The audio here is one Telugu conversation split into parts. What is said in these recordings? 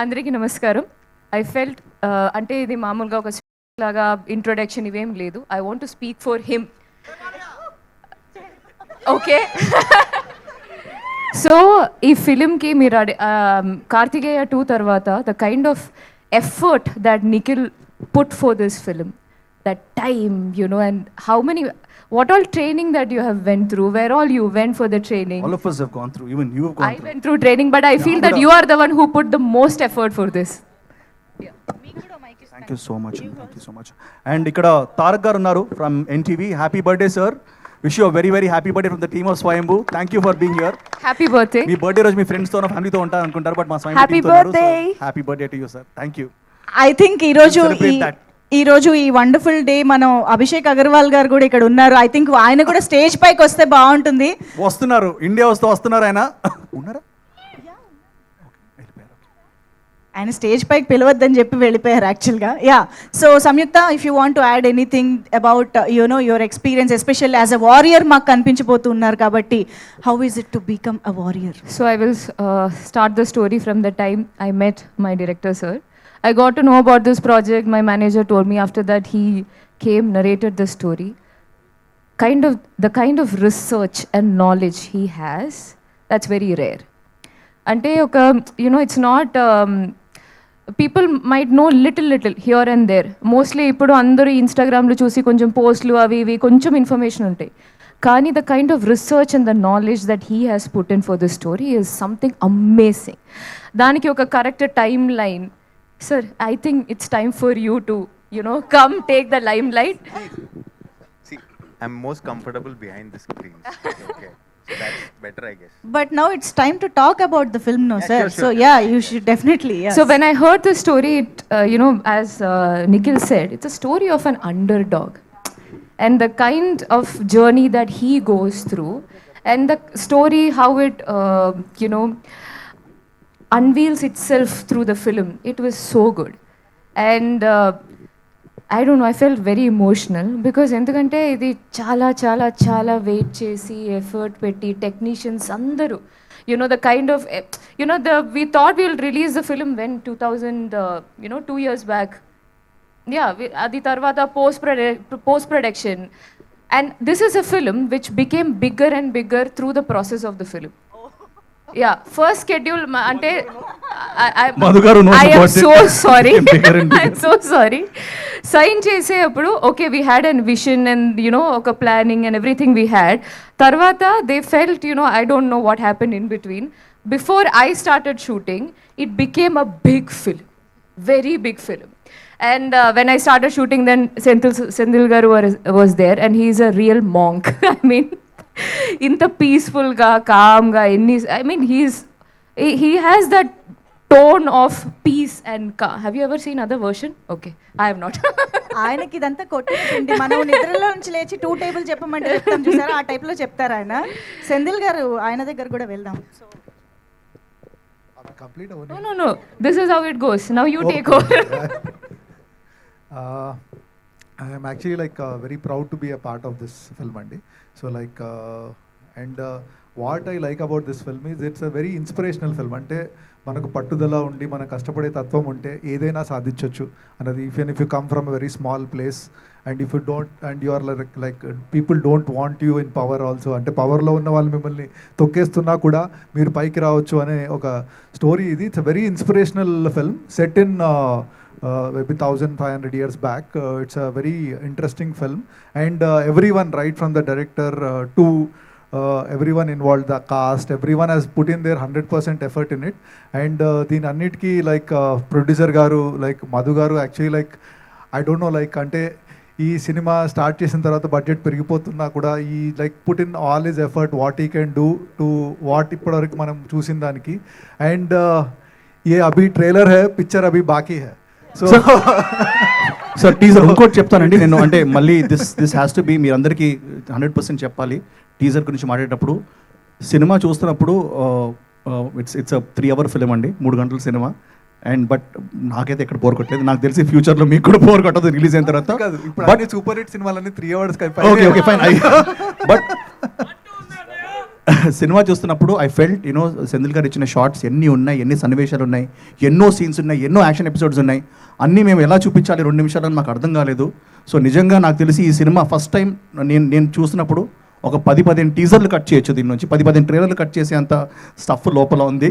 అందరికీ నమస్కారం. ఐ ఫెల్ట్ అంటే ఇది మామూలుగా ఒక లాగా ఇంట్రొడక్షన్ ఇవేం లేదు. I want to speak for him. Okay, so ఈ ఫిలింకి మీరు కార్తికేయ 2 తర్వాత the kind of effort that Nikhil put for this film, that time, you know, and how many, what all training that you have went through, where all you went for the training. All of us have gone through, even you have gone I through. went through training, but I feel that you are the one who put the most effort for this. Thank you so much. Thank you so much. And ikkada Tarak garu unnaru from NTV. Happy birthday, sir. Wish you a very very happy birthday from the team of Swayambhu. Thank you for being here. Happy birthday. Me birthday రోజు మీ ఫ్రెండ్స్ తో ఫ్యామిలీ తో ఉంటారు అనుకుంటారు, బట్ మా స్వయంభూ Happy team తో ఉన్నారు. birthday. Happy birthday to you sir. Thank you. I think Celebrate that. ఈ రోజు ఈ వండర్ఫుల్ డే మనం అభిషేక్ అగర్వాల్ గారు కూడా ఇక్కడ ఉన్నారు. ఐ థింక్ ఆయన కూడా స్టేజ్ పైకి వస్తే బాగుంటుంది. వస్తున్నారు, ఇండియా వస్తున్నారు ఆయన. ఉన్నారా? ఆయన స్టేజ్ పైకి పిలవద్దని చెప్పి వెళ్ళిపోయారు యాక్చువల్గా. Yeah, so Samyuktha, if you want to add anything about you know your experience, especially as a warrior మాకు కనిపించబోతున్నారు కాబట్టి, how is it to become a warrior? So I will start the story from the time I met my director, sir. I got to know about this project. My manager told me. After that, he came, narrated the story. The kind of research and knowledge he has, that's very rare. Ante oka, you know, it's not people might know little here and there. Mostly ఇప్పుడు అందరూ ఇన్స్టాగ్రామ్లో చూసి కొంచెం పోస్ట్లు అవి ఇవి కొంచెం ఇన్ఫర్మేషన్ ఉంటాయి. కానీ the kind of research and the knowledge that he has put in for this story is something amazing. దానికి ఒక correct time line. Sir, I think it's time for you to, you know, come take the limelight. See, I'm most comfortable behind the screens. Okay, so that's better, I guess. But now it's time to talk about the film, no, Yeah, sir. sure. So yeah, you should definitely. Yes. So when I heard the story, it, you know, as Nikhil said, it's a story of an underdog. And the kind of journey that he goes through, and the story, how it, you know, unveils itself through the film. It was so good. And I don't know, I felt very emotional because ఎందుకంటే ఇది చాలా చాలా చాలా వెయిట్ చేసి ఎఫర్ట్ పెట్టి టెక్నీషియన్స్ అందరూ, you know, the kind of, you know, we thought we'll release the film when 2000, you know, 2 years back. Yeah, అది తర్వాత post production, and this is a film which became bigger and bigger through the process of the film. Yeah, first schedule అంటే మధు గారు I am so sorry. I'm so sorry. Sign చేసేటప్పుడు okay we had an vision and you know ఒక planning and everything we had. తర్వాత they felt, you know, I don't know what happen in between. Before I started shooting it became a big film, very big film. And when I started shooting, then Senthil garu was there, and he's a real monk. I mean, inta peaceful ga, calm ga, I mean, he has that tone of peace and calm. Have you ever seen other version? Okay, I have not. ఆయనకి ఇదంతా కొట్టింది. మనం నిద్రలో నుంచి లేచి 2 టేబుల్ చెప్పమంటే చెప్తాం చూసారా, ఆ టైప్లో చెప్తారు ఆయన. సెంధిల్ గారు ఆయన దగ్గర కూడా వెళ్దాం. Complete No. This is how it goes. Now you take over. I am actually like very proud to be a part of this film, Andy. So like and what I like about this film is it's a very inspirational film. అంటే మనకు పట్టుదల ఉండి మన కష్టపడే తత్వం ఉంటే ఏదైనా సాధించవచ్చు అన్నది. if you come from a very small place and if you don't and you are like people don't want you in power also, అంటే పవర్లో ఉన్న వాళ్ళు మిమ్మల్ని తొక్కేస్తున్నా కూడా మీరు పైకి రావచ్చు అనే ఒక స్టోరీ ఇది. It's a very inspirational film set in maybe 1500 years back. It's a very interesting film, and everyone, right from the director to everyone involved, the cast, everyone has put in their 100% effort in it. And దీని అన్నిటికీ like producer గారు, like మధు గారు, actually like I don't know, like అంటే ఈ సినిమా స్టార్ట్ చేసిన తర్వాత బడ్జెట్ పెరిగిపోతున్నా కూడా ఈ like put in all his effort what he can do to what ఇప్పటివరకు మనం చూసిన దానికి. అండ్ ఏ అభి ట్రైలర్ హై, పిక్చర్ అభి బాకీ హై. సో సార్ టీజర్ ఇంకోటి చెప్తానండి నేను, అంటే మళ్ళీ దిస్ హ్యాస్ టు బి మీరందరికీ 100% చెప్పాలి. టీజర్ గురించి మాట్లాడేటప్పుడు సినిమా చూస్తున్నప్పుడు ఇట్స్ 3 hour ఫిలిం అండి, 3 గంటల సినిమా. అండ్ బట్ నాకైతే ఎక్కడ బోర్ కొట్టలేదు. నాకు తెలిసి ఫ్యూచర్లో మీకు కూడా బోర్ కొట్టదు రిలీజ్ అయిన తర్వాత. బట్ సూపర్ హిట్ సినిమాలన్నీ 3 hours okay fine. But cinema చూస్తున్నప్పుడు ఐ ఫెల్ట్ యూనో సెంధిల్ గారు ఇచ్చిన షార్ట్స్ ఎన్ని ఉన్నాయి, ఎన్ని సన్నివేశాలు ఉన్నాయి, ఎన్నో సీన్స్ ఉన్నాయి, ఎన్నో యాక్షన్ ఎపిసోడ్స్ ఉన్నాయి, అన్నీ మేము ఎలా చూపించాలి 2 నిమిషాలని మాకు అర్థం కాలేదు. సో నిజంగా నాకు తెలిసి ఈ సినిమా ఫస్ట్ టైం నేను చూసినప్పుడు ఒక 10-15 టీజర్లు కట్ చేయొచ్చు, దీని నుంచి 10-15 ట్రైలర్లు కట్ చేసే అంత స్టఫ్ లోపల ఉంది.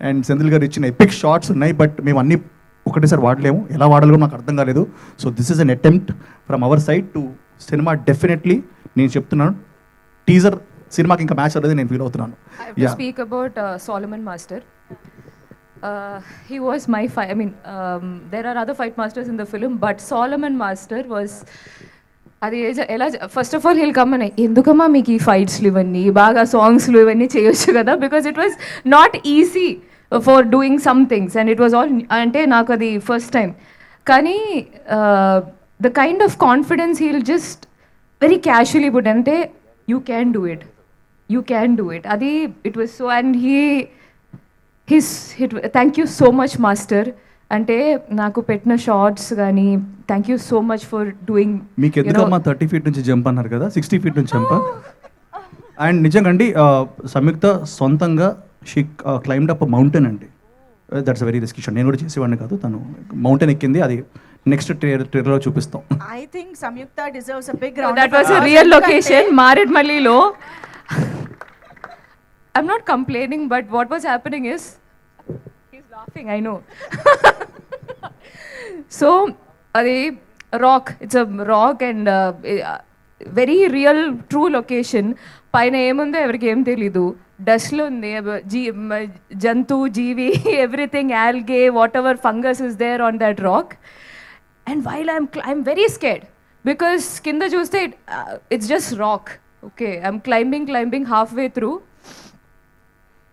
అండ్ సెంధిల్ గారు ఇచ్చిన ఎపిక్ షార్ట్స్ ఉన్నాయి, బట్ మేము అన్నీ ఒకటేసారి వాడలేము, ఎలా వాడాలో నాకు అర్థం కాలేదు. So this is an attempt from our side to cinema. Definitely నేను చెప్తున్నాను, టీజర్ సినిమాకి ఇంకా మ్యాచ్ అనేది నేను ఫీల్ అవుతున్నాను. I have to speak about Solomon Master. He was my fight. I mean, there are other fight masters in the film, but Solomon Master was. అది ఎలా first of all he'll come అని ఎందుకమ్మా మీకు ఈ ఫైట్స్లు ఇవన్నీ బాగా సాంగ్స్లు ఇవన్నీ చేయొచ్చు కదా, because it was not easy for doing some things and it was all అంటే నాకు అది ఫస్ట్ టైం. కానీ the kind of confidence he'll just very casually but అంటే you can do it, you can do it, అది it was so. And thank you so much master, అంటే నాకు పెట్టిన షార్ట్స్ కానీ thank you so much for doing. మీకు ఎందుకమ్మా 30 feet నుంచి జంప్ అన్నారు కదా, 60 feet నుంచి జంప్. అండ్ నిజంగా అండి సంయుక్త సొంతంగా షీ క్లైమ్డ్ అప్ మౌంటైన్ అండి. That's a very risky shot. నేను కూడా చేసేవాడిని కాదు, తను మౌంటైన్ ఎక్కింది. అది నెక్స్ట్ ట్రైలర్లో చూపిస్తాం. I think Samyukta deserves a big So round that of was a applause. real location, Maridmalliలో. I'm not complaining, but what was happening is, he's laughing, I know. So, అది rock, it's a rock and very real, true location. పైన ఏముందో ఎవరికి ఏం తెలీదు, డస్ట్లో ఉంది, జంతు జీవి everything, algae, whatever fungus is there on that rock. And while I'm very scared because kinda చూస్తే it's just rock. Okay, I'm climbing halfway through.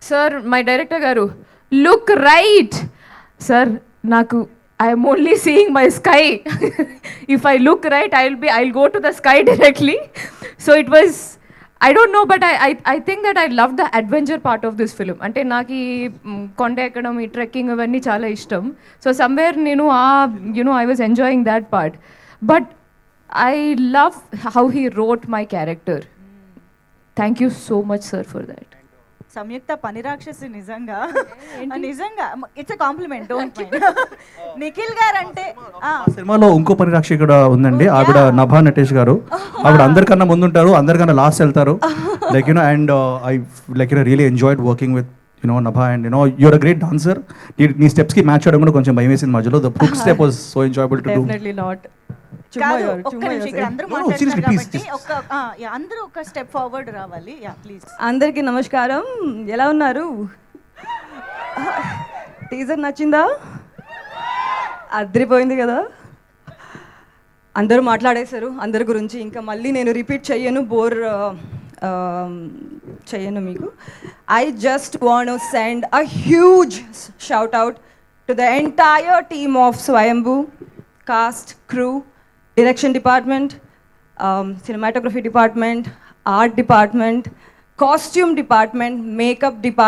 Sir, my director garu, look right. Sir, naku I am only seeing my sky. If I look right, I'll go to the sky directly. So it was, I don't know, but I think that I love the adventure part of this film. అంటే నాకు ఈ కొండ ఎక్కడం, ఈ ట్రెక్కింగ్ అవన్నీ చాలా ఇష్టం. సో సమ్వేర్ నేను I was enjoying that part. But I love how he wrote my character. Thank you so much, sir, for that. సంయుక్త పని రాక్షసి నిజంగా it's a compliment, don't mind. Nikhil గారు అంటే ఆ సినిమాలో ఇంకో పరిరాక్షి కూడా ఉందండి, ఆవిడ నభా నటేష్ గారు. ఆవిడ అందరికన్నా ముందుంటారు, అందరికన్నా లాస్ట్ వెళ్తారు. Like you know and I like you know really enjoyed working with Nabha. And you're a great dancer. నీ స్టెప్స్ కి మ్యాచ్ చేయడం కూడా కొంచెం భయం వేసింది మధ్యలో. The hook step was so enjoyable to do. Definitely not. కాదు, ఒక్క నిమిషం, ఇక్కడ అందరూ మాట్లాడుతున్నారు కాబట్టి అందరూ ఒక స్టెప్ ఫార్వర్డ్ రావాలి. Yeah please. అందరికీ నమస్కారం, ఎలా ఉన్నారు? టీజర్ నచ్చిందా? అదిరిపోయింది కదా, అందరూ మాట్లాడేశారు అందరి గురించి, ఇంకా మళ్ళీ నేను రిపీట్ చెయ్యను, బోర్ చెయ్యను మీకు. I just want to send a huge shout out to the entire team of Swayambhu, cast, crew, direction department, cinematography department, art department, costume department, makeup department.